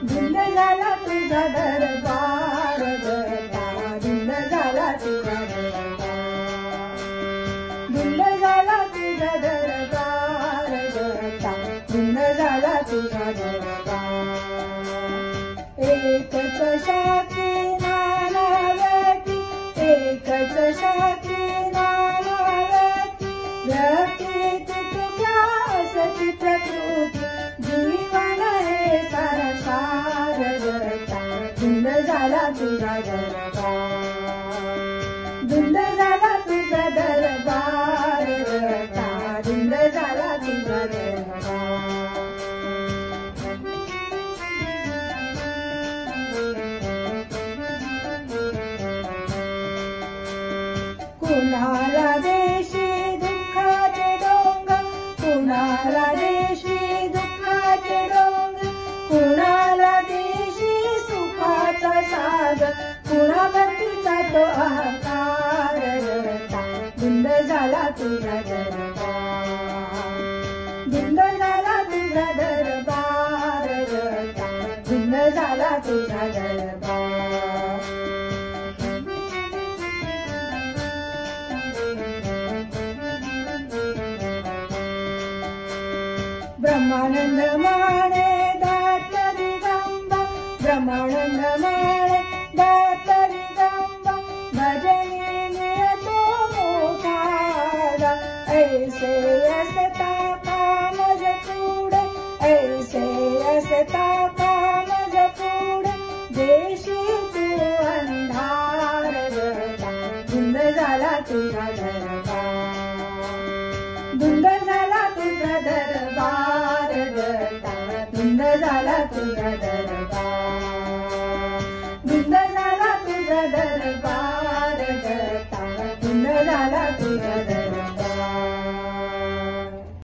धुंद झाला तुझा दरबार गता, धुंद झाला तुझा दरबार, धुंद झाला तुझा दरबार गता, धुंद झाला तुझा दरबार। एकच शाखी नाना व्यक्ती, एकच शाखी नाना व्यक्ती, व्यक्ती तुझ्या असती प्रकृती, जीवन हे सारसार गता, धुंद झाला तुझा दरबार, धुंद झाला तुझा दरबार गता, धुंद झाला तुझा दरबार। कुणाला देशी दुःखाचे डोंगर, कुणाला देशी दुःखाचे डोंगर, कुणाला देशी सुखाचा सागर, कुणा भक्तीचा तो अहंकार गता, धुंद झाला तुझा दरबार, धुंद झाला तुझा दरबार गता, धुंद झाला तुझा दरबार। ब्रह्मानंद माणे दात दिगंबर, ब्रह्मानंद माणे दात दिगंबर, भजनी मिळतो मोठाला, ऐसे असता कामज पुढे, ऐसे असता कामज पुढे, देशी तू अंधार गता, धुंद झाला तुझा दरबार, धुंद झाला तुझा दरबार गता, धुंद झाला तुझा दरबार, धुंद झाला तुझा दरबार गता, धुंद झाला तुझा दरबार।